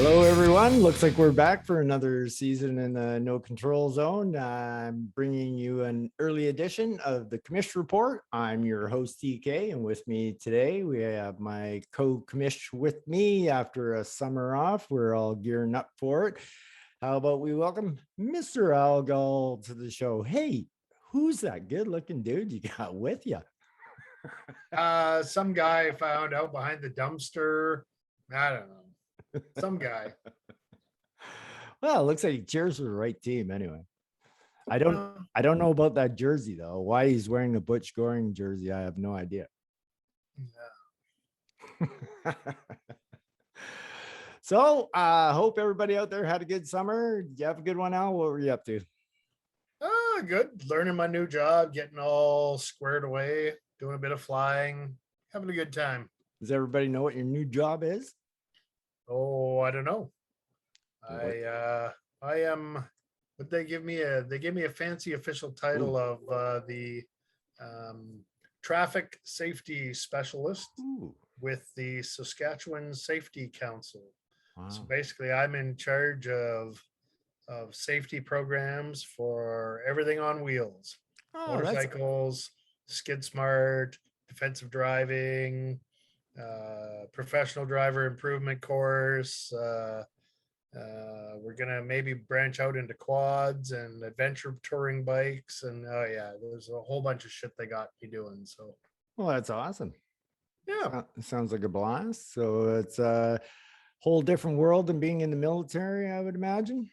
Hello, everyone. Looks like we're back for another season in the No Control Zone. I'm bringing you an early edition of the Commish Report. I'm your host, TK, and with me today, we have my co-commish with me after a summer off. We're all gearing up for it. How about we welcome Mr. Algol to the show? Hey, who's that good-looking dude you got with you? Some guy found out behind the dumpster. I don't know. Some guy. Well, it looks like he cheers for the right team anyway. I don't know about that jersey though. Why he's wearing a Butch Goring jersey, I have no idea. Yeah. So hope everybody out there had a good summer. Did you have a good one, Al? What were you up to? Good. Learning my new job, getting all squared away, doing a bit of flying, having a good time. Does everybody know what your new job is? Oh, I don't know. I am what they give me a fancy official title of the traffic safety specialist with the Saskatchewan Safety Council. Wow. So basically I'm in charge of safety programs for everything on wheels. Motorcycles, skid smart, defensive driving, professional driver improvement course. We're gonna maybe branch out into quads and adventure touring bikes, and there's a whole bunch of shit they got me doing. So, well, that's awesome. Yeah, sounds like a blast. So it's a whole different world than being in the military, I would imagine.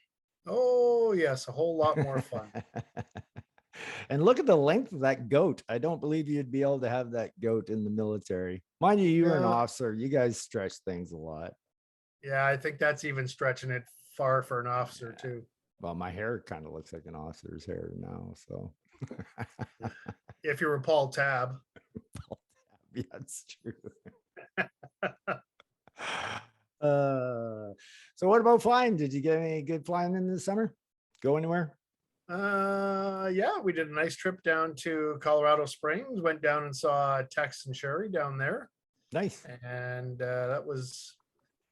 Oh yes, a whole lot more fun. And look at the length of that goat. I don't believe you'd be able to have that goat in the military. Mind you, you're an officer. You guys stretch things a lot. Yeah, I think that's even stretching it far for an officer too. Well, my hair kind of looks like an officer's hair now. So if you were Paul Tab. Yeah, that's true. So what about flying? Did you get any good flying in the summer? Go anywhere? Yeah, we did a nice trip down to Colorado Springs, went down and saw Tex and Sherry down there. Nice. And that was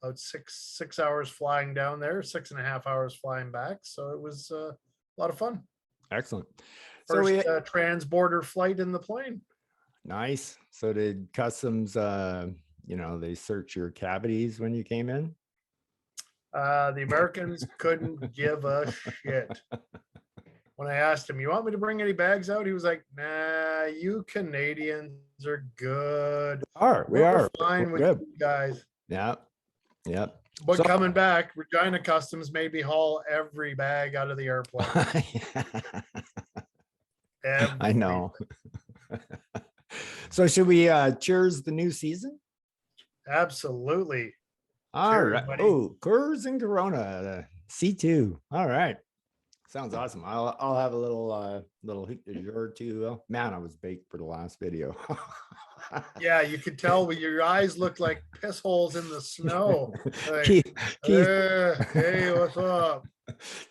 about six hours flying down there, 6.5 hours flying back. So it was a lot of fun. Excellent. First trans-border flight in the plane. Nice. So did customs, they search your cavities when you came in? The Americans couldn't give a shit. When I asked him, you want me to bring any bags out? He was like, nah, you Canadians are good. We're fine with you guys. Yeah. But coming back, Regina Customs made me haul every bag out of the airplane. I know. So should we cheers the new season? Absolutely. All right. Buddy. Oh, Coors and Corona, C2. All right. Sounds awesome. I'll have a little hoot or two. Man, I was baked for the last video. Yeah, you could tell your eyes looked like piss holes in the snow. Like, Keith, hey, what's up?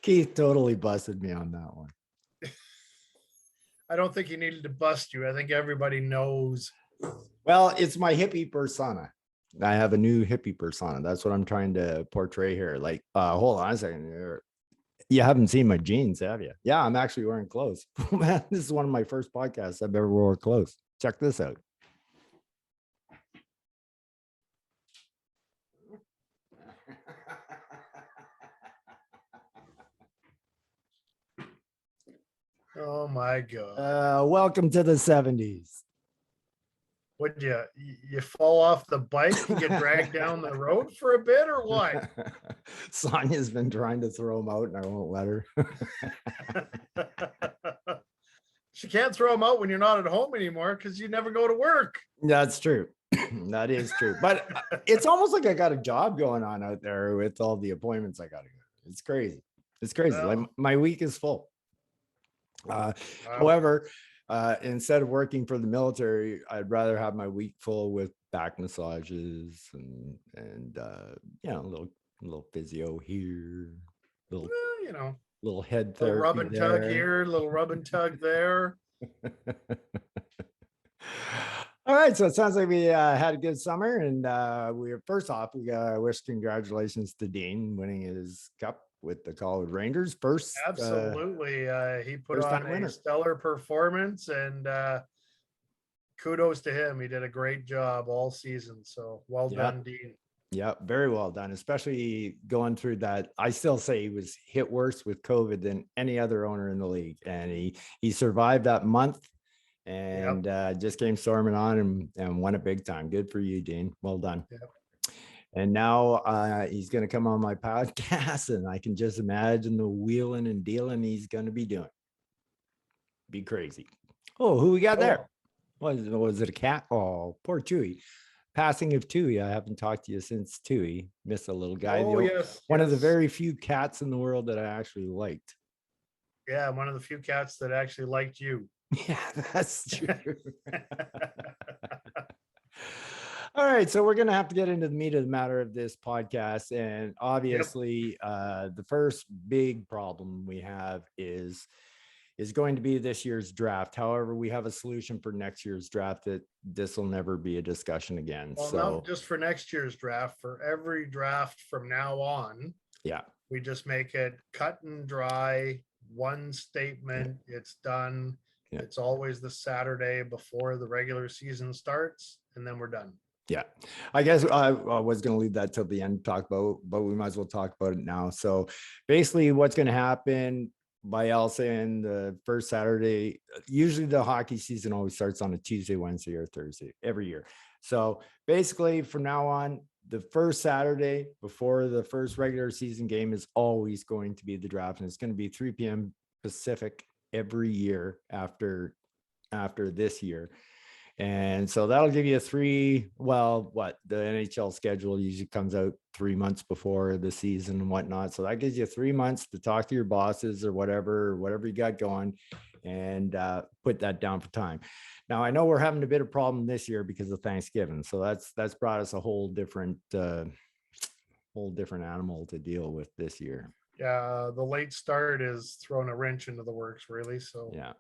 Keith totally busted me on that one. I don't think he needed to bust you. I think everybody knows. Well, it's my hippie persona. I have a new hippie persona. That's what I'm trying to portray here. Like, hold on a second. You haven't seen my jeans, have you? Yeah, I'm actually wearing clothes. Man, this is one of my first podcasts I've ever wore clothes. Check this out. Oh my God. Welcome to the 70s. Would you fall off the bike and get dragged down the road for a bit or what? Sonia's been trying to throw him out and I won't let her. She can't throw him out when you're not at home anymore because you never go to work. That's true. That is true. But it's almost like I got a job going on out there with all the appointments I got to go. It's crazy. It's crazy. Well, like my week is full. Wow. However, instead of working for the military, I'd rather have my week full with back massages and a little physio here, little head therapy, little rub and tug here, little rub and tug there. All right, so it sounds like we had a good summer, and first off, we wish congratulations to Dean winning his cup with the College Rangers. Absolutely. He put first on time a winner. stellar performance, and kudos to him. He did a great job all season. So well done, Dean. Yeah, very well done, especially going through that. I still say he was hit worse with COVID than any other owner in the league, and he survived that month and just came storming on and won it big time. Good for you, Dean. Well done. Yep. And now he's going to come on my podcast, and I can just imagine the wheeling and dealing he's going to be doing. Be crazy. Oh, who we got there? Was it a cat? Oh, poor Chewy. Passing of Tui. I haven't talked to you since Tui. Missed a little guy. One of the very few cats in the world that I actually liked. Yeah, one of the few cats that actually liked you. Yeah, that's true. All right, so we're going to have to get into the meat of the matter of this podcast. And obviously, the first big problem we have is going to be this year's draft. However, we have a solution for next year's draft that this will never be a discussion again. Well, not just for next year's draft, for every draft from now on. Yeah. We just make it cut and dry, one statement, it's done. Yeah. It's always the Saturday before the regular season starts, and then we're done. Yeah, I guess I was going to leave that till the end to talk about, but we might as well talk about it now. So basically what's going to happen by Al saying the first Saturday, usually the hockey season always starts on a Tuesday, Wednesday, or Thursday every year. So basically from now on, the first Saturday before the first regular season game is always going to be the draft, and it's going to be 3 p.m. Pacific every year after this year. And so that'll give you the NHL schedule usually comes out 3 months before the season and whatnot. So that gives you 3 months to talk to your bosses or whatever you got going, and put that down for time. Now, I know we're having a bit of problem this year because of Thanksgiving. So that's brought us a whole different animal to deal with this year. Yeah, the late start is throwing a wrench into the works, really. So yeah.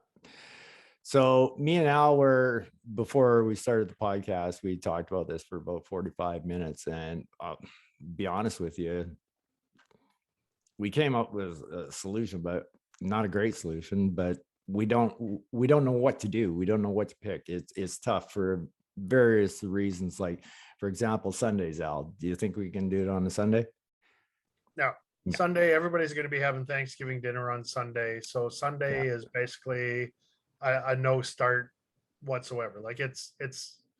So me and Al were, before we started the podcast, we talked about this for about 45 minutes. And be honest with you, we came up with a solution, but not a great solution, but we don't know what to do. We don't know what to pick. It's tough for various reasons. Like, for example, Sundays, Al, do you think we can do it on a Sunday? No. Sunday, everybody's going to be having Thanksgiving dinner on Sunday. So Sunday is basically a no start whatsoever. Like it's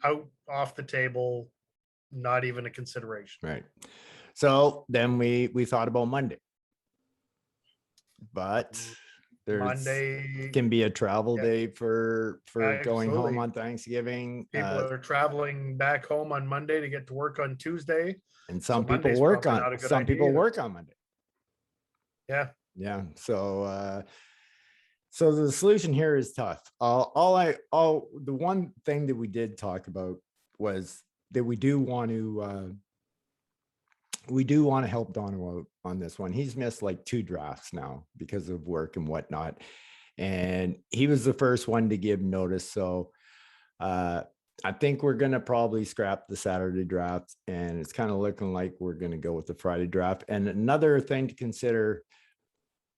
out off the table, not even a consideration. Right. So then we thought about Monday, but Monday can be a travel day for going home on Thanksgiving. People are traveling back home on Monday to get to work on Tuesday, and some people work on Monday. Yeah. So the solution here is tough. The one thing that we did talk about was that we do want to help Dono out on this one. He's missed like 2 drafts now because of work and whatnot, and he was the first one to give notice. So I think we're gonna probably scrap the Saturday draft, and it's kind of looking like we're gonna go with the Friday draft. And another thing to consider,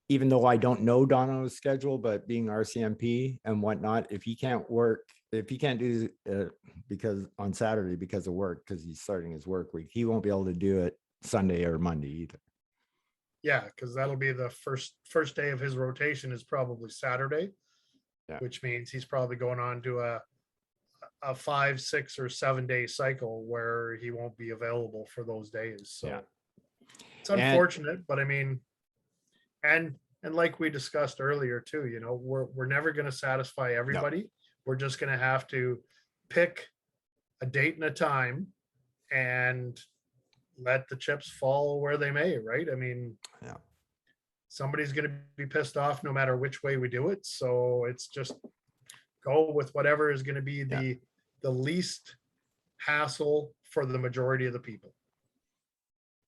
even though I don't know Dono's schedule, but being RCMP and whatnot, if he can't do because on Saturday because of work, because he's starting his work week, he won't be able to do it Sunday or Monday either. Yeah, because that'll be the first day of his rotation is probably Saturday, which means he's probably going on to a 5, 6, or 7 day cycle where he won't be available for those days. So it's unfortunate, but I mean, and like we discussed earlier too, you know, we're never going to satisfy everybody. No. We're just going to have to pick a date and a time and let the chips fall where they may, right? I mean, somebody's going to be pissed off no matter which way we do it. So it's just go with whatever is going to be the least hassle for the majority of the people.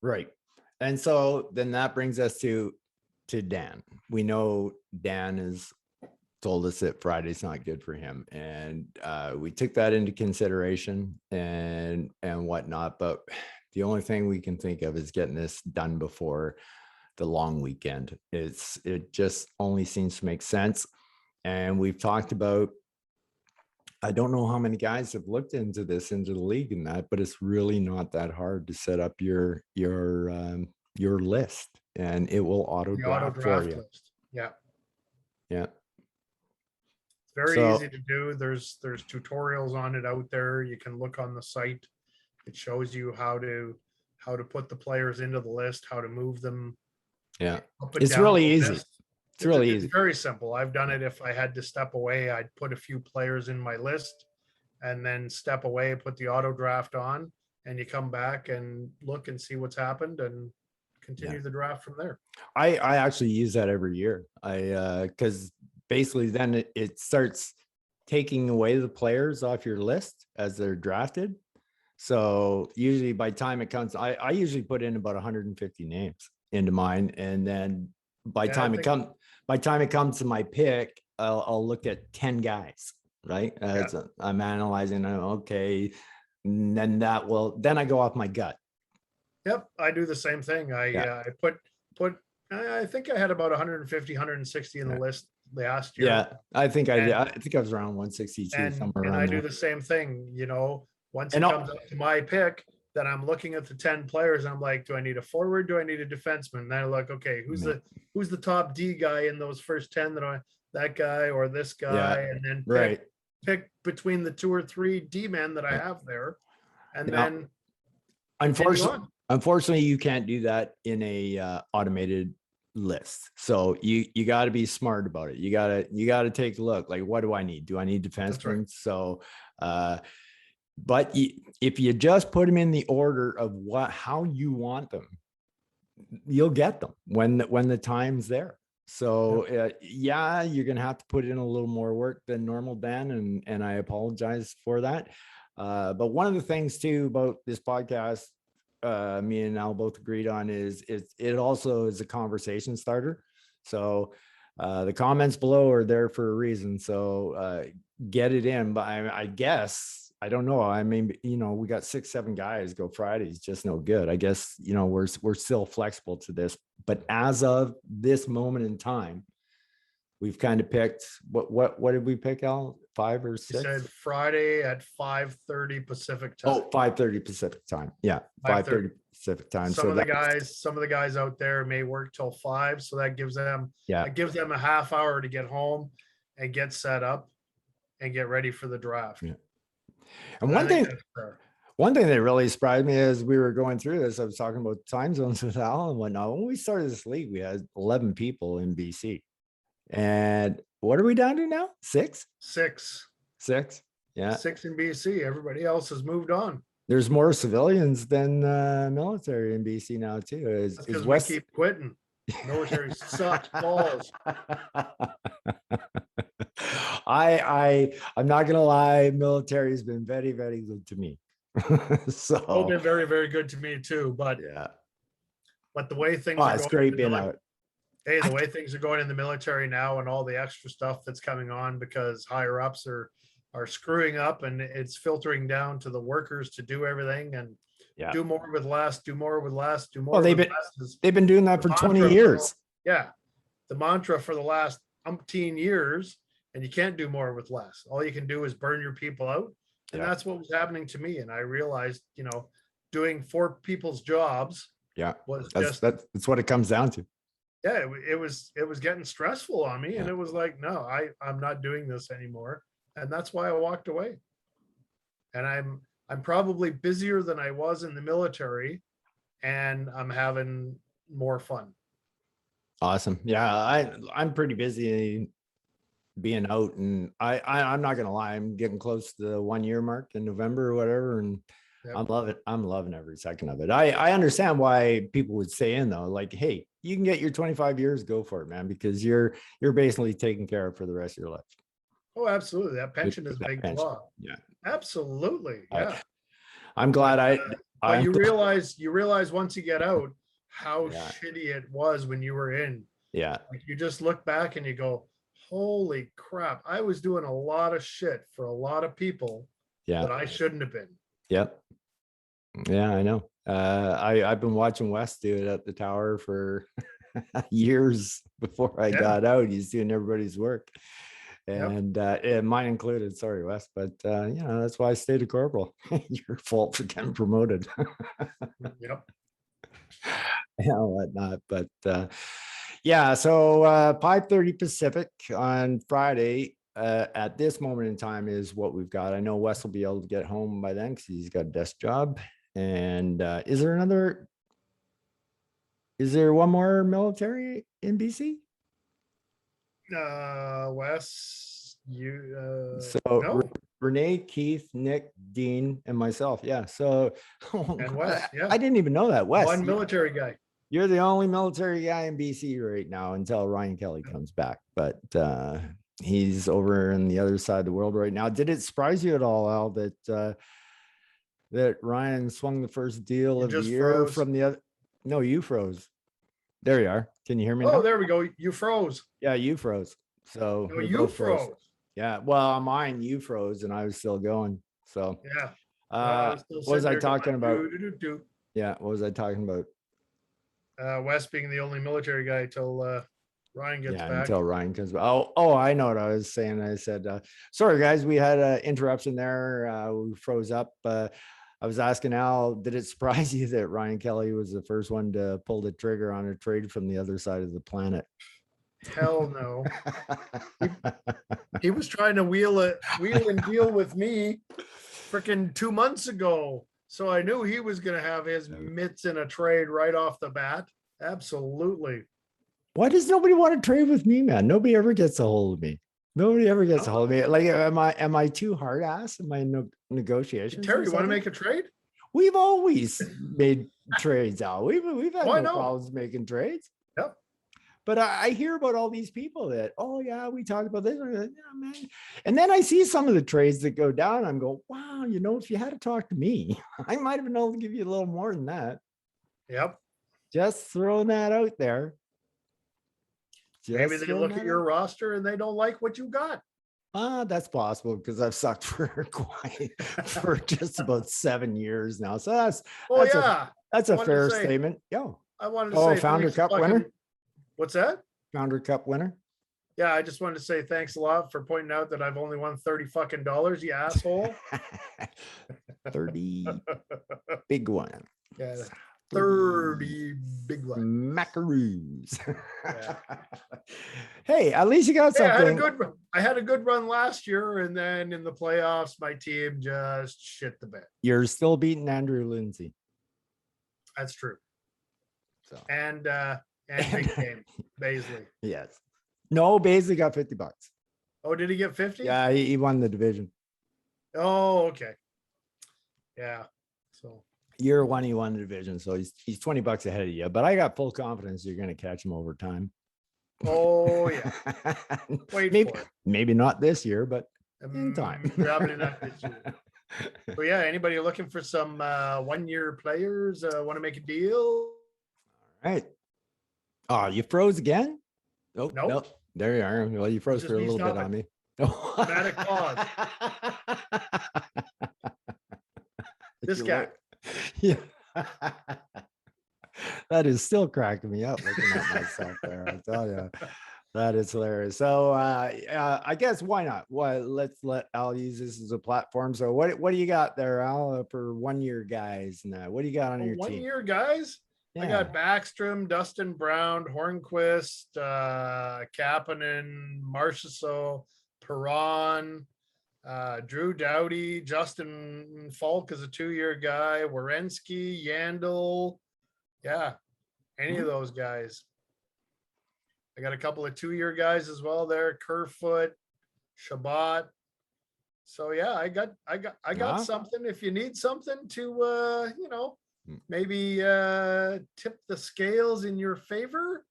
Right. And so then that brings us to Dan. We know Dan is told us that Friday's not good for him, and we took that into consideration and whatnot. But the only thing we can think of is getting this done before the long weekend. It just only seems to make sense. And we've talked about, I don't know how many guys have looked into the league and that, but it's really not that hard to set up your list, and it will auto draft for you. List. Yeah. Yeah. It's very easy to do. There's tutorials on it out there. You can look on the site. It shows you how to put the players into the list, how to move them. Yeah. It's really easy. It's really easy. It's very simple. I've done it. If I had to step away, I'd put a few players in my list and then step away, put the auto draft on, and you come back and look and see what's happened and continue the draft from there. I actually use that every year. Because basically then it starts taking away the players off your list as they're drafted. So usually by time it comes, I usually put in about 150 names into mine, and then by time it comes to my pick, I'll look at 10 guys, right? I'm analyzing, okay, and then then I go off my gut. Yep, I do the same thing. I put I think I had about 150, 160 in the list last year. Yeah, I think I did. I think I was around 162 somewhere. And I do the same thing, once it comes up to my pick, then I'm looking at the 10 players. And I'm like, do I need a forward? Do I need a defenseman? And then I look, okay, who's the top D guy in those first 10 that guy or this guy? And then pick between the 2 or 3 D men that I have there. And then unfortunately, you can't do that in a automated list. So you got to be smart about it. You got to take a look. Like, what do I need? Do I need defensemen? Right. So, but if you just put them in the order of how you want them, you'll get them when the time's there. So you're gonna have to put in a little more work than normal, Dan, and I apologize for that. But one of the things too about this podcast, me and Al both agreed on, is it also is a conversation starter. So the comments below are there for a reason. So get it in. But I guess, I don't know. I mean, we got 6-7 guys go Fridays, just no good. I guess, we're still flexible to this. But as of this moment in time, we've kind of picked what did we pick, Al? 5 or 6? You said Friday at 5:30 Pacific time. Oh, 5:30 Pacific time. Yeah, 5:30 Pacific time. Some of the guys out there may work till 5, so that gives them a half hour to get home and get set up and get ready for the draft. Yeah. And one thing that really surprised me as we were going through this, I was talking about time zones with Al and whatnot. When we started this league, we had 11 people in BC. And what are we down to now? 6? 6. Yeah. 6 in BC. Everybody else has moved on. There's more civilians than military in BC now too. Because we keep quitting. Military sucks balls. I'm not gonna lie, military has been very, very good to me. So been very, very good to me too. But but the way things are it's great being out. Hey, the way things are going in the military now, and all the extra stuff that's coming on because higher ups are screwing up, and it's filtering down to the workers to do everything and do more with less, do more with less, do more. Well, they've been doing that for 20 years. The mantra for the last umpteen years, and you can't do more with less. All you can do is burn your people out, and that's what was happening to me. And I realized, doing 4 people's jobs. That's what it comes down to. It was getting stressful on me, and it was like, no, I'm not doing this anymore, and that's why I walked away. And I'm probably busier than I was in the military, and I'm having more fun. Awesome. Yeah, I'm pretty busy being out, and I'm not gonna lie, I'm getting close to the 1-year mark in November or whatever, and I'm loving every second of it. I understand why people would say in though, like, hey, you can get your 25 years, go for it, man, because you're basically taken care of for the rest of your life. Oh, absolutely. That pension is a big draw. Yeah, absolutely. Yeah. I'm glad you realize once you get out how shitty it was when you were in. Yeah. Like, you just look back and you go, holy crap, I was doing a lot of shit for a lot of people that I shouldn't have been. Yep. Yeah, I know. I've been watching Wes do it at the tower for years before I got out. He's doing everybody's work. And mine included. Sorry, Wes, but that's why I stayed a corporal. Your fault for getting promoted. Yep. Whatnot. But so 5:30 Pacific on Friday. At this moment in time is what we've got. I know Wes will be able to get home by then because he's got a desk job. And is there one more military in BC? Wes, no. Renee, Keith, Nick, Dean, and myself. Yeah. So and Wes, I didn't even know that. Wes, one military guy. You're the only military guy in BC right now until Ryan Kelly comes back. But he's over in the other side of the world right now. Did it surprise you at all, Al, that Ryan swung the first deal of the year from the other? No, you froze. There you are. Can you hear me now? Oh, there we go. You froze. Yeah, you froze. So no, you froze. Yeah. Well, on mine, you froze and I was still going. So yeah. What was I talking about? Yeah. What was I talking about? Wes being the only military guy till Ryan gets back. Until Ryan comes back. Oh, I know what I was saying. I said, sorry guys, we had an interruption there. We froze up. I was asking Al, did it surprise you that Ryan Kelly was the first one to pull the trigger on a trade from the other side of the planet? Hell no. He was trying to wheel and deal with me freaking 2 months ago. So I knew he was going to have his mitts in a trade right off the bat. Absolutely. Why does nobody want to trade with me, man? Nobody ever gets a hold of me. Nobody ever gets a hold of me. Like, am I too hard ass in my negotiations? Terry, you want to make a trade? We've always made trades, Al. We've had no problems making trades. Yep. But I hear about all these people that, we talked about this. Yeah, man. And then I see some of the trades that go down. I'm going, wow, if you had to talk to me, I might have been able to give you a little more than that. Yep. Just throwing that out there. Maybe they look at your roster and they don't like what you got. That's possible because I've sucked for just about 7 years now. So that's a fair statement. I wanted to say Founder Cup winner. What's that? Founder Cup winner. Yeah, I just wanted to say thanks a lot for pointing out that I've only won $30, you asshole. 30 big one. Yeah. 30 big one. Macaroons. Yeah. Hey, at least you got something. I had a good run last year, and then in the playoffs, my team just shit the bed. You're still beating Andrew Lindsay. That's true. So and big game, Baisley. Yes. No, Baisley got $50. Oh, did he get 50? Yeah, he won the division. Oh, okay. Yeah. So year one, he won the division, so he's $20 ahead of you. But I got full confidence you're going to catch him over time. Oh yeah. Maybe not this year, but in time. Probably not this year. So yeah, anybody looking for some 1-year players? Want to make a deal? All right. Oh, you froze again? Nope. There you are. Well, you froze for a little bit on me. Dramatic pause. This guy. Right. Yeah. That is still cracking me up looking at myself there. I tell you, that is hilarious. So I guess why not? Let's let Al use this as a platform. So what do you got there, Al, for 1-year guys? Now, what do you got on your team? 1-year guys? Yeah. I got Backstrom, Dustin Brown, Hornquist, Kapanen, Marchessault, Perron, Drew Doughty, Justin Falk is a 2-year guy, Werenski, Yandel. Yeah, any of those guys. I got a couple of 2-year guys as well there, Kerfoot, Shabbat. So yeah, I got something. If you need something to maybe tip the scales in your favor,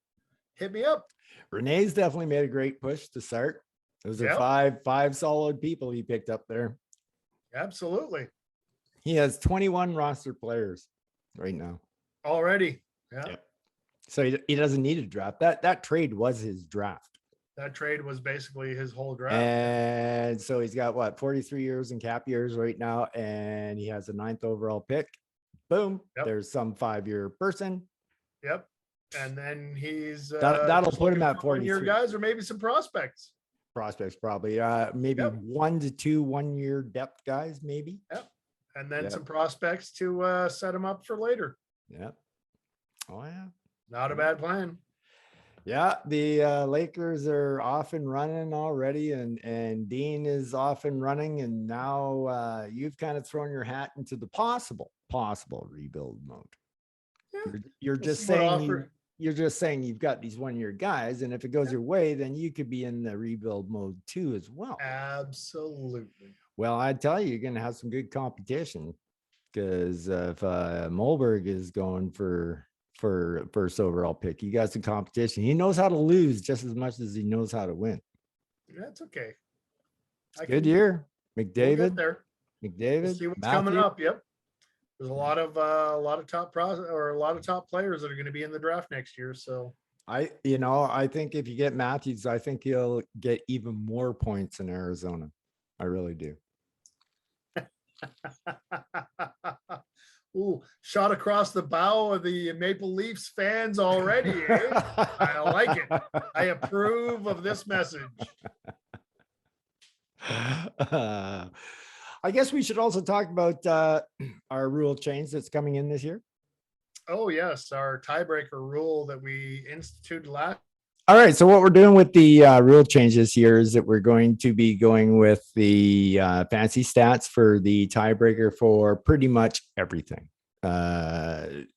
hit me up. Renee's definitely made a great push to start. Those are five solid people he picked up there. Absolutely. He has 21 roster players right now. Already. Yeah. So he doesn't need a draft. That trade was his draft. That trade was basically his whole draft. And so he's got what, 43 years in cap years right now, and he has a 9th overall pick. Boom. Yep. There's some 5-year person. Yep. And then he's that'll just put him looking at for 1-year 43. guys, or maybe some prospects. Prospects probably. Maybe Yep. 1 to 2 1-year depth guys, maybe. Yep. And then Yep. some prospects to set him up for later. Yep. Oh yeah. Not a bad plan. Yeah, the Lakers are off and running already, and Dean is off and running, and now you've kind of thrown your hat into the possible rebuild mode. Yeah. You're just saying you're just saying you've got these 1-year guys, and if it goes your way, then you could be in the rebuild mode too as well. Absolutely. Well, I tell you, you're going to have some good competition, because if Moberg is going for first overall pick, you got some competition. He knows how to lose just as much as he knows how to win. That's okay. Good year. McDavid. We'll get there. McDavid. We'll see what's Matthew. coming up. Yep. There's a lot of top players that are going to be in the draft next year. So I think if you get Matthews, I think he'll get even more points in Arizona. I really do. Ooh, shot across the bow of the Maple Leafs fans already. Eh? I like it. I approve of this message. I guess we should also talk about our rule change that's coming in this year. Oh, yes. Our tiebreaker rule that we instituted last. All right. So what we're doing with the rule change this year is that we're going to be going with the fancy stats for the tiebreaker for pretty much everything.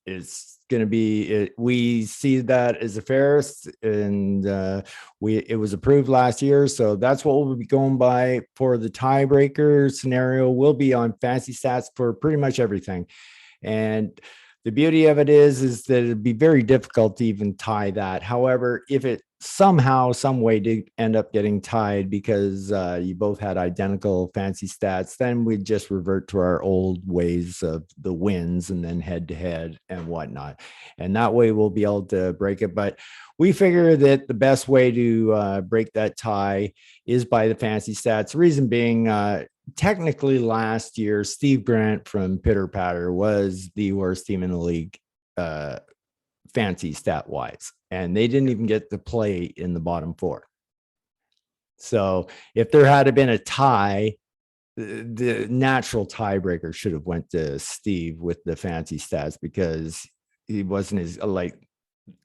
It's going to be, we see that as the fairest, and it was approved last year. So that's what we'll be going by for the tiebreaker scenario. We'll be on fancy stats for pretty much everything. And the beauty of it is that it'd be very difficult to even tie that. However, if it somehow, some way did end up getting tied because you both had identical fancy stats, then we'd just revert to our old ways of the wins and then head to head and whatnot. And that way we'll be able to break it. But we figure that the best way to break that tie is by the fancy stats. Reason being, technically last year, Steve Grant from Pitter Patter was the worst team in the league, fancy stat wise, and they didn't even get to play in the bottom 4. So if there had been a tie, the natural tiebreaker should have went to Steve with the fancy stats, because he wasn't as like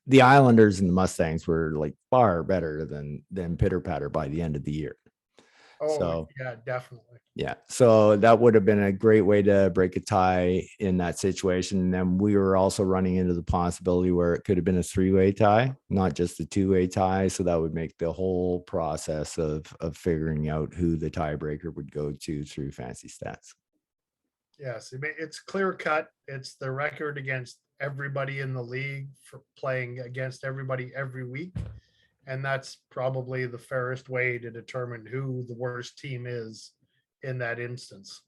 the Islanders and the Mustangs were like far better than Pitter Patter by the end of the year. Oh, so yeah, definitely. Yeah. So that would have been a great way to break a tie in that situation. And then we were also running into the possibility where it could have been a 3-way tie, not just a 2-way tie. So that would make the whole process of figuring out who the tiebreaker would go to through fancy stats. Yes. It's clear cut. It's the record against everybody in the league for playing against everybody every week. And that's probably the fairest way to determine who the worst team is in that instance.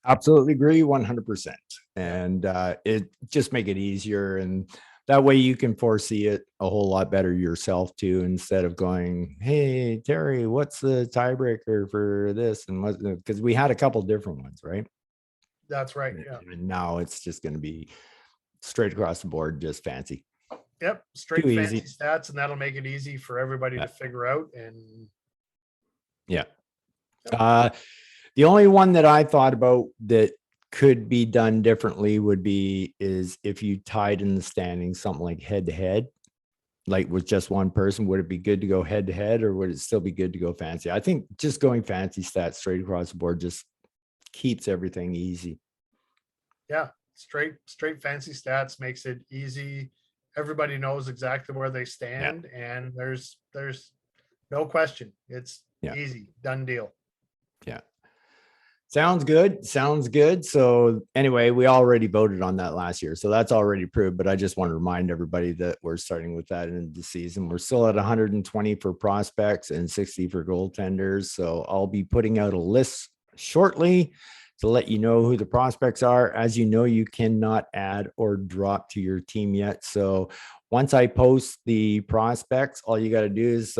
Absolutely agree 100%. And it just make it easier. And that way you can foresee it a whole lot better yourself too, instead of going, hey, Terry, what's the tiebreaker for this? And what, because we had a couple different ones, right? That's right. Yeah. And now it's just going to be straight across the board, just fancy. Yep. Straight Too fancy easy. stats, and that'll make it easy for everybody to figure out. And yeah. The only one that I thought about that could be done differently is if you tied in the standings, something like head to head, like with just one person. Would it be good to go head to head, or would it still be good to go fancy? I think just going fancy stats straight across the board just keeps everything easy. Yeah. Straight fancy stats makes it easy. Everybody knows exactly where they stand, and there's no question. It's easy, done deal. Yeah. Sounds good. So anyway, we already voted on that last year, so that's already approved, but I just want to remind everybody that we're starting with that in the season. We're still at 120 for prospects and 60 for goaltenders. So I'll be putting out a list shortly to let you know who the prospects are. As you know, you cannot add or drop to your team yet. So once I post the prospects, all you got to do is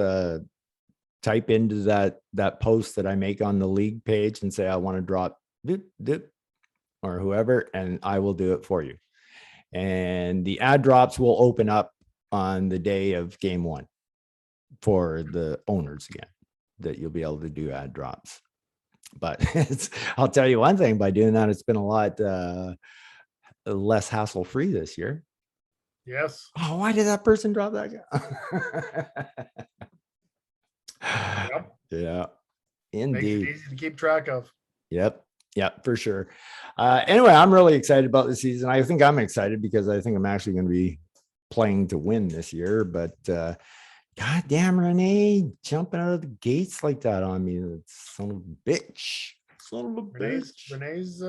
type into that post that I make on the league page and say, I want to drop or whoever, and I will do it for you. And the ad drops will open up on the day of game 1 for the owners again, that you'll be able to do ad drops. But I'll tell you one thing, by doing that, it's been a lot less hassle free this year. Yes. Oh, why did that person drop that guy? Yep. Yeah, indeed. Makes it easy to keep track of. Yep. Yeah, for sure. Anyway, I'm really excited about the season. I think I'm excited because I think I'm actually going to be playing to win this year. But God damn, Renee jumping out of the gates like that on me. That son of a bitch. Son of a bitch. Renee's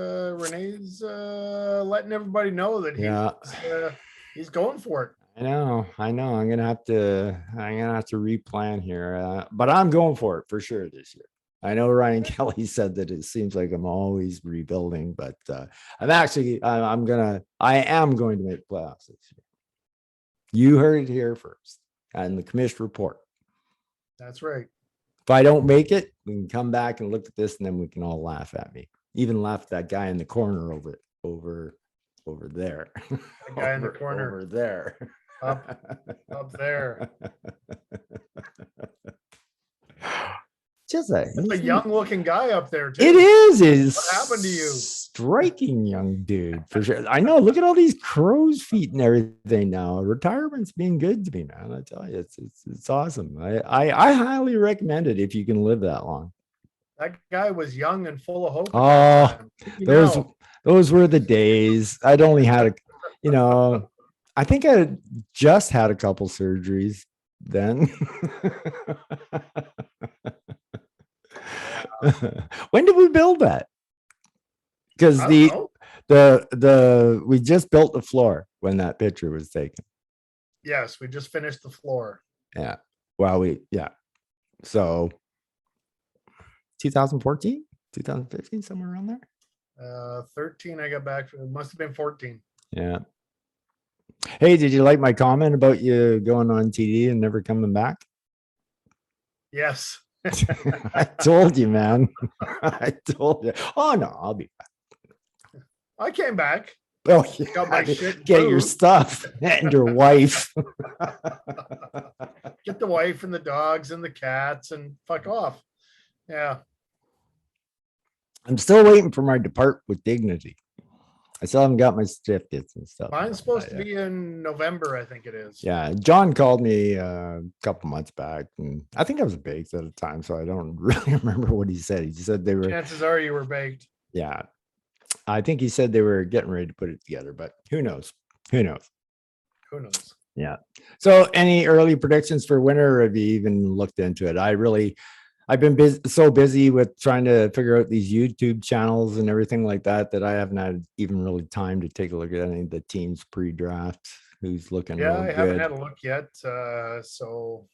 letting everybody know that he's going for it. I know. I'm gonna have to replan here. But I'm going for it for sure this year. I know Ryan Kelly said that it seems like I'm always rebuilding, but I am going to make playoffs this year. You heard it here first on the Commish Report. That's right. If I don't make it, we can come back and look at this, and then we can all laugh at me. Even laugh at that guy in the corner over there. The guy in the corner over there. Up there. Just a young looking guy up there too. It is. What happened to you? Striking young dude for sure. I know. Look at all these crow's feet and everything now. Retirement's being good to me, man. I tell you, it's awesome. I highly recommend it if you can live that long. That guy was young and full of hope. Oh, those were the days. I'd only had I think I had just had a couple surgeries then. When did we build that? Because we just built the floor when that picture was taken. Yes, we just finished the floor. Yeah. Well, so 2014, 2015, somewhere around there. 13, I got back. It must have been 14. Yeah. Hey, did you like my comment about you going on TD and never coming back? Yes. I told you, man. I told you. Oh no, I'll be back. I came back. Oh, yeah. Got my shit. Get your stuff and your wife. Get the wife and the dogs and the cats and fuck off. Yeah. I'm still waiting for my depart with dignity. I still haven't got my certificates and stuff. Mine's supposed to be in November, I think it is. Yeah, John called me a couple months back, and I think I was baked at the time, so I don't really remember what he said. He said they were. Chances are you were baked. Yeah, I think he said they were getting ready to put it together, but who knows? Who knows? Who knows? Yeah. So, any early predictions for winter? Or have you even looked into it? I've been so busy with trying to figure out these YouTube channels and everything like that I haven't had even really time to take a look at any of the teams pre-draft. Who's looking? Yeah, real I good. haven't had a look yet. So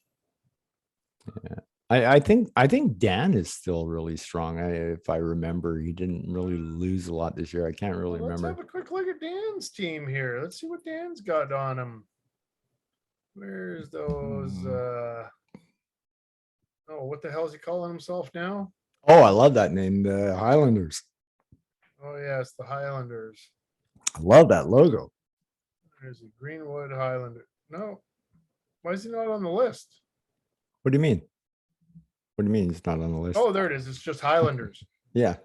yeah, I think Dan is still really strong. If I remember, he didn't really lose a lot this year. I can't really remember. Let's have a quick look at Dan's team here. Let's see what Dan's got on him. Where's those? Oh, what the hell is he calling himself now? Oh, I love that name, the Highlanders. Oh, yes, the Highlanders. I love that logo. There's a Greenwood Highlander. No. Why is he not on the list? What do you mean? What do you mean he's not on the list? Oh, there it is. It's just Highlanders. Yeah.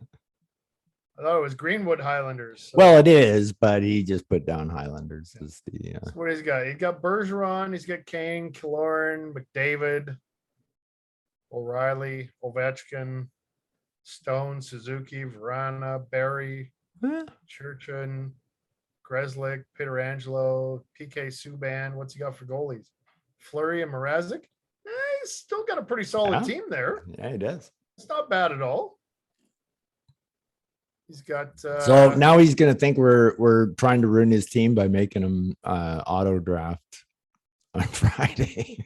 I thought it was Greenwood Highlanders. So. Well, it is, but he just put down Highlanders as the. So what he's got? He's got Bergeron. He's got Kane, Killorn, McDavid, O'Reilly, Ovechkin, Stone, Suzuki, Verana, Barry, Churchin, Grzelcyk, Pietrangelo, PK Subban. What's he got for goalies? Fleury and Mrazek. He's still got a pretty solid team there. Yeah, he does. It's not bad at all. He's got. So now he's going to think we're trying to ruin his team by making him auto draft on Friday.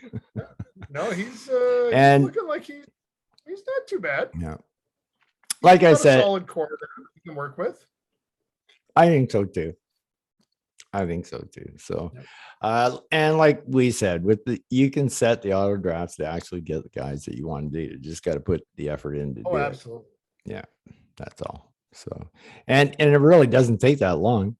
No, he's and looking like he's not too bad. Yeah. like I got a said, solid core that you can work with. I think so too. I think so too. So, and like we said, you can set the auto drafts to actually get the guys that you want to do. You just got to put the effort in to do absolutely. it. Yeah, that's all. So, and it really doesn't take that long.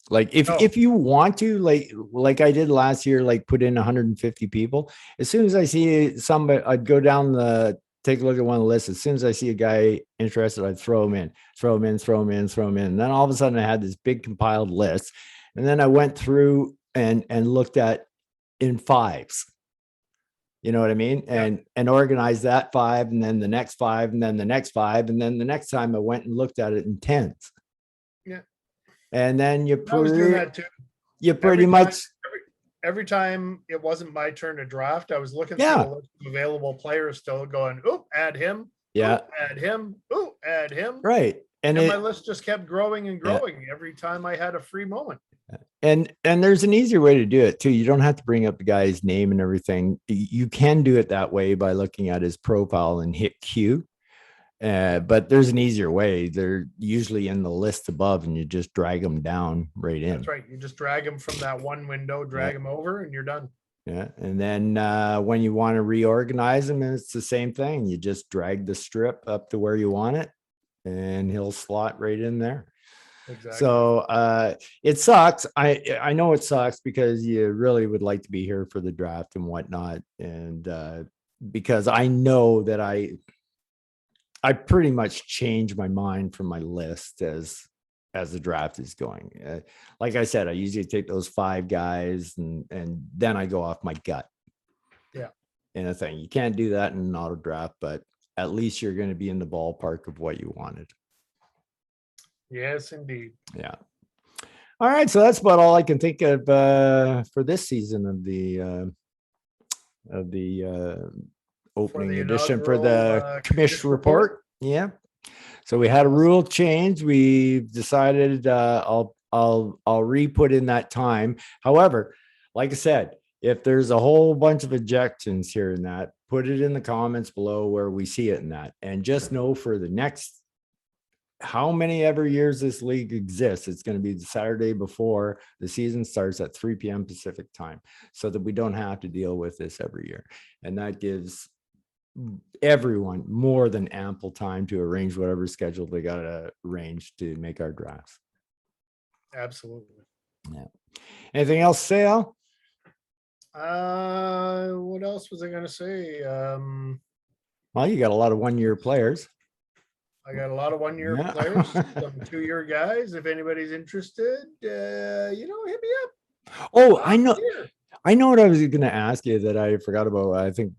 Like if you want to, like I did last year, like put in 150 people. As soon as I see somebody, I'd go down take a look at one of the lists. As soon as I see a guy interested, I'd throw him in. And then all of a sudden I had this big compiled list. And then I went through and looked at in fives. You know what I mean? And organized that 5, and then the next 5, and then the next 5. And then the next time I went and looked at it in 10s. Yeah. And then I was doing that too. You pretty much every time it wasn't my turn to draft, I was looking through the list of available players, still going, "Oh, add him." Yeah. Ooh, add him. Oh, add him. Right. And my list just kept growing and growing every time I had a free moment. And there's an easier way to do it too. You don't have to bring up the guy's name and everything. You can do it that way by looking at his profile and hit Q. But there's an easier way. They're usually in the list above, and you just drag them down right in. That's right. You just drag them from that one window, drag them over, and you're done. Yeah. And then when you want to reorganize them, and it's the same thing. You just drag the strip up to where you want it, and he'll slot right in there. Exactly. So it sucks. I know it sucks because you really would like to be here for the draft and whatnot. And because I know that I pretty much change my mind from my list as the draft is going. Like I said, I usually take those 5 guys and then I go off my gut. Yeah. And a thing. You can't do that in an auto draft, but at least you're going to be in the ballpark of what you wanted. Yes, indeed. Yeah. All right. So that's about all I can think of for this season of the opening edition for the Commish Report. Yeah. So we had a rule change. We've decided I'll re-put in that time. However, like I said, if there's a whole bunch of objections here and that, put it in the comments below where we see it in that. And just know for the next how many ever years this league exists, it's going to be the Saturday before the season starts at 3 p.m. Pacific time, so that we don't have to deal with this every year. And that gives everyone more than ample time to arrange whatever schedule they got to arrange to make our drafts. Absolutely. Yeah. Anything else, Sal? What else was I going to say? Well, you got a lot of one-year players. I got a lot of one-year players, some 2-year guys. If anybody's interested, hit me up. Oh, I know. I know what I was going to ask you that I forgot about. I think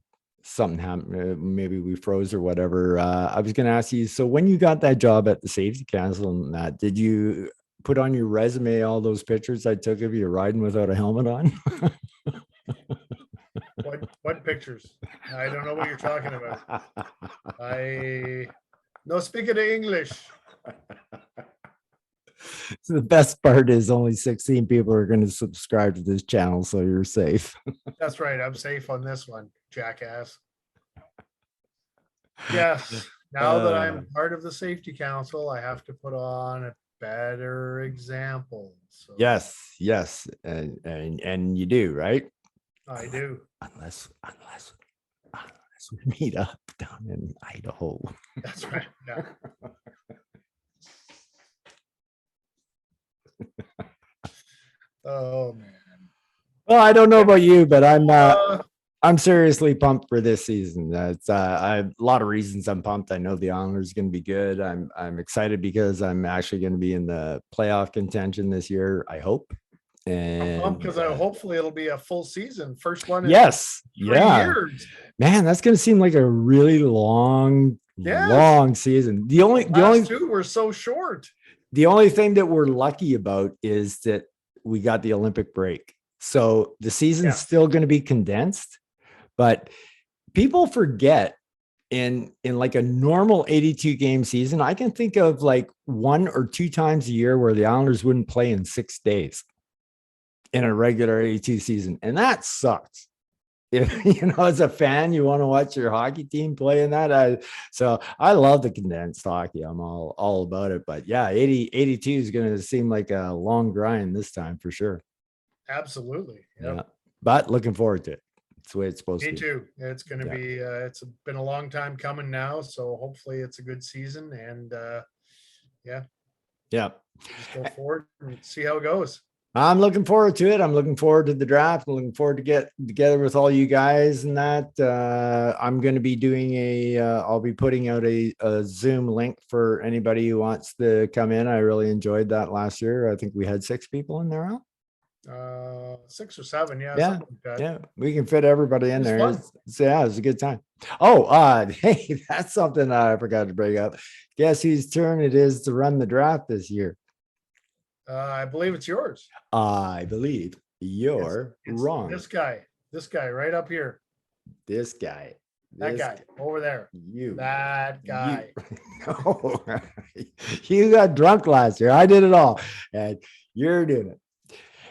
something happened. Maybe we froze or whatever. I was going to ask you. So when you got that job at the Safety Council and that, did you put on your resume all those pictures I took of you riding without a helmet on? What pictures? I don't know what you're talking about. No speaking of English. So the best part is only 16 people are going to subscribe to this channel, so you're safe. That's right. I'm safe on this one, jackass. Yes. Now that I'm part of the Safety Council, I have to put on a better example. So. Yes, and you do, right? I do. Unless we meet up down in Idaho. That's right. Yeah. Oh man. Well, I don't know about you, but I'm seriously pumped for this season. That's I have a lot of reasons I'm pumped. I know the Islanders are going to be good. I'm excited because I'm actually going to be in the playoff contention this year, I hope. And because hopefully it'll be a full season. First one. Yes. Years. Man, that's going to seem like a really long season. The only 2 were so short. The only thing that we're lucky about is that we got the Olympic break. So the season's still going to be condensed, but people forget in like a normal 82 game season, I can think of like 1 or 2 times a year where the Islanders wouldn't play in 6 days in a regular 82 season. And that sucks. if as a fan, you want to watch your hockey team play in that. So I love the condensed hockey. I'm all about it. But yeah, 82 is going to seem like a long grind this time for sure. Absolutely. Yep. Yeah. But looking forward to it. It's the way it's supposed to be. Me too. It's going to be, it's been a long time coming now. So hopefully it's a good season. And yeah. Just go forward and see how it goes. I'm looking forward to it. I'm looking forward to the draft. I'm looking forward to get together with all you guys and that. I'm going to be doing I'll be putting out a Zoom link for anybody who wants to come in. I really enjoyed that last year. I think we had 6 people in there. 6 or 7. Yeah. Yeah. Something like that. Yeah. We can fit everybody in there. Fun. Yeah, it was a good time. Oh, hey, that's something I forgot to bring up. Guess whose turn it is to run the draft this year? I believe it's yours. I believe you're wrong. This guy right up here. This guy. That guy over there. That guy. You got drunk last year. I did it all. And you're doing it.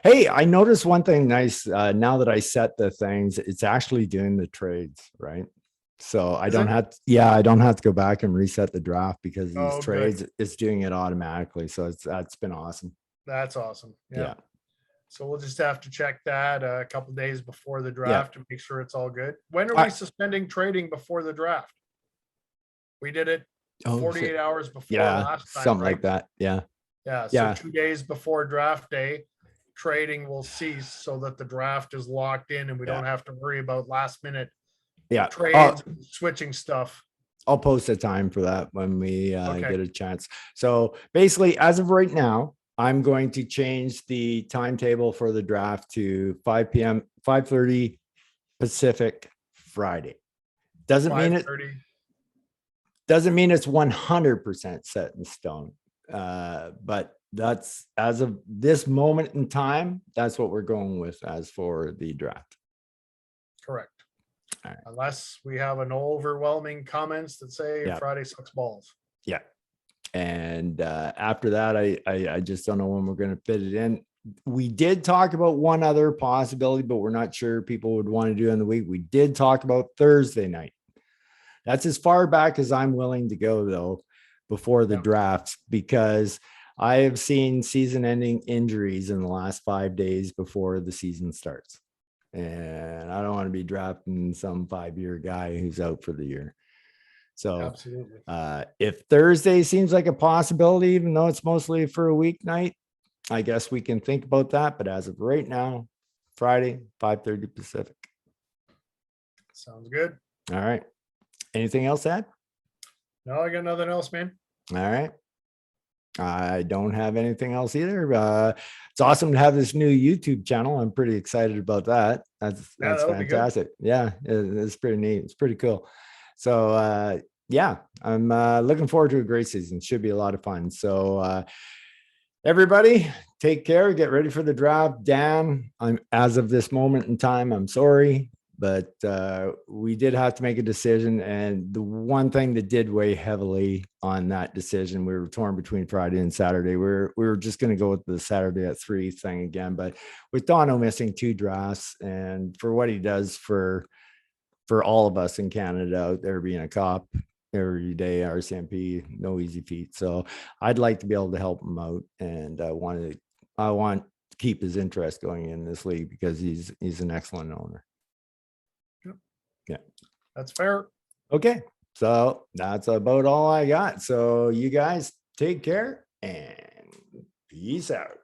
Hey, I noticed one thing nice. Now that I set the things, it's actually doing the trades, right? So I don't have to go back and reset the draft because these trades, it's doing it automatically. So that's been awesome. That's awesome. Yeah. So we'll just have to check that a couple of days before the draft to make sure it's all good. When are we suspending trading before the draft? We did it 48 hours before last time. Something like that. Yeah. Yeah. So 2 days before draft day, trading will cease so that the draft is locked in and we don't have to worry about last minute trades, switching stuff. I'll post a time for that when we get a chance. So basically, as of right now, I'm going to change the timetable for the draft to 5 p.m., 5:30 Pacific Friday. Doesn't mean it's 100% set in stone. But that's, as of this moment in time, that's what we're going with as for the draft. Correct. Right. Unless we have an overwhelming comments that say Friday sucks balls. Yeah. And after that, I just don't know when we're going to fit it in. We did talk about one other possibility, but we're not sure people would want to do in the week. We did talk about Thursday night. That's as far back as I'm willing to go, though, before the drafts, because I have seen season-ending injuries in the last 5 days before the season starts. And I don't want to be drafting some 5-year guy who's out for the year. So absolutely. If Thursday seems like a possibility, even though it's mostly for a weeknight, I guess we can think about that. But as of right now, Friday, 5:30 Pacific. Sounds good. All right. Anything else, Ed? No, I got nothing else, man. All right. I don't have anything else either. It's awesome to have this new YouTube channel. I'm pretty excited about that. That's fantastic. Yeah, it's pretty neat. It's pretty cool. So I'm looking forward to a great season. Should be a lot of fun. So everybody, take care. Get ready for the draft. Dan, as of this moment in time, I'm sorry, but we did have to make a decision. And the one thing that did weigh heavily on that decision, we were torn between Friday and Saturday. We were just going to go with the Saturday at 3 thing again, but with Dono missing 2 drafts and for what he does for all of us in Canada out there being a cop every day, RCMP, no easy feat. So I'd like to be able to help him out. And I want to keep his interest going in this league because he's an excellent owner. Yep. Yeah. That's fair. Okay. So that's about all I got. So you guys take care and peace out.